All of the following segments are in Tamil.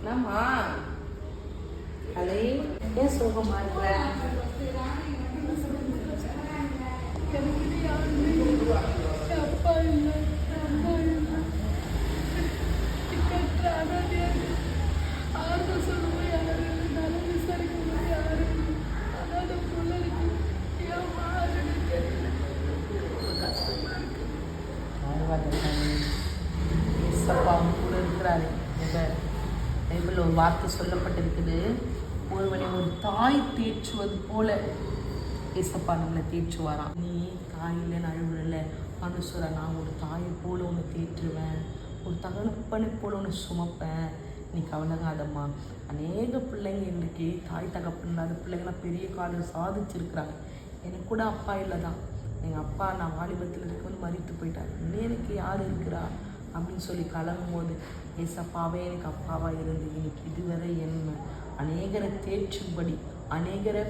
என்னம்மா அலை ஏன் சோகமா இருக்கிற? அப்பா இல்லை, அம்மா இல்லை, டிக்கெட் ஆறுதல் சொல்லுவோம் யாரும் இல்லை, நல்லா விசாரிக்கணும் யாரும் இல்லை. அதாவது புள்ள இருக்கு, ஏன் மாறுன்னு தெரியல. கஷ்டமா இருக்கு. கூட இருக்கிறாரு. பைபிள் ஒரு வார்த்தை சொல்லப்பட்டிருக்குது, ஒருவனை ஒரு தாய் தேற்றுவது போல ஏசப்பா நம்மளை தேற்றுவாராம். நீ தாய் இல்லைன்னு அழுவுறல, மனுஷரா நான் ஒரு தாயை போல ஒன்று தேற்றுவேன், ஒரு தகப்பனை போல ஒன்று சுமப்பேன், நீ கவலைங்காதம்மா. அநேக பிள்ளைங்க இன்றைக்கி தாய் தகப்பன் இல்லாத பிள்ளைங்களாம் பெரிய காலம் சாதிச்சிருக்கிறாங்க. எனக்கு கூட அப்பா இல்லை தான். எங்கள் அப்பா நான் வாலிபத்தில் இருக்கும்போது மறித்து போயிட்டார். இன்னும் எனக்கு யார் இருக்கிறா அப்படின்னு சொல்லி கலங்கும் போது ஏசப்பாவே எனக்கு அப்பாவாக இருந்து இன்னைக்கு இதுவரை என்ன அநேகரை தேற்றும்படி அநேகரை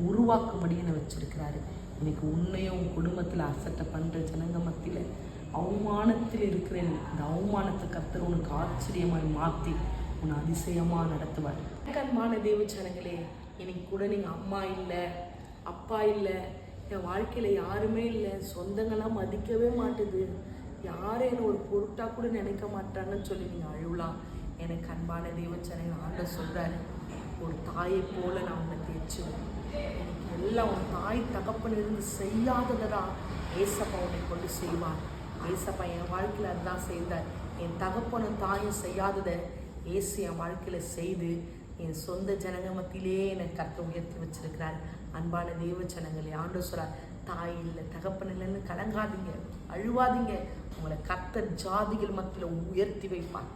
உருவாக்கும்படி என்னை வச்சிருக்கிறாரு. இன்னைக்கு உன்னையும் குடும்பத்தில் அசட்டை பண்ணுற ஜனங்க மத்தியில் அவமானத்தில் இருக்கிறேன். இந்த அவமானத்தை கர்த்தர் உனக்கு ஆச்சரியமாய் மாற்றி உன்னை அதிசயமாக நடத்துவார். கண்மான தேவ ஜனங்களே, இன்னைக்கு கூட நீங்கள் அம்மா இல்லை, அப்பா இல்லை, என் வாழ்க்கையில் யாருமே இல்லை, சொந்தங்கள்லாம் மதிக்கவே மாட்டுது, யாரும் என்னை ஒரு பொருட்டாக கூட நினைக்க மாட்டாங்கன்னு சொல்லி நீங்கள் அழுவலாம். எனக்கு அன்பான தேவச்சனை ஆண்டவர் சொல்கிறாரு, ஒரு தாயை போல நான் உன்னை தேய்ச்சுவேன். எனக்கு எல்லாம் உன் தாய் தகப்பன் இருந்து செய்யாததா ஏசப்பா உன்னை கொண்டு செய்வார். ஏசப்பா என் வாழ்க்கையில் அதுதான் செய்தார். என் தகப்பனும் தாயும் செய்யாததை ஏசு என் வாழ்க்கையில் செய்து என் சொந்த ஜனங்க மத்தியிலே என்னை கர்த்தர் உயர்த்தி வச்சிருக்கிறார். அன்பான தேவ ஜனங்களே, ஆண்டவர் சொல்றார், தாய் இல்லை தகப்பன் இல்லைன்னு கலங்காதீங்க, அழுவாதீங்க. உங்களை கர்த்தர் ஜாதிகள் மத்தியில் உயர்த்தி வைப்பார்.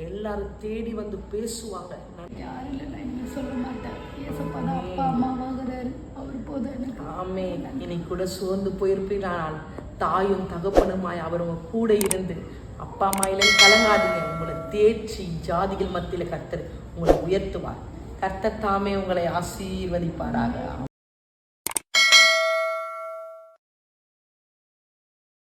எல்லாரும் தேடி வந்து பேசுவாங்க. யாரும் இல்லை, நான் இன்னும் சொல்ல மாட்டேன். ஏசப்பா தான் அப்பா அம்மாவாகிறாரு, அவர் போதும் எனக்கு. ஆமே. இன்னைக்கு கூட சோர்ந்து போயிருப்பீனால் தாயும் தகப்பனுமாய் அவர் உங்க கூட இருந்து அப்பா அம்மா இல்லைன்னு கலங்காதீங்க. உங்களை தேற்றி ஜாதிகள் மத்தியில் கர்த்தர் உங்களை உயர்த்துவார். கர்த்தர் தாமே உங்களை ஆசீர்வதிப்பாராக.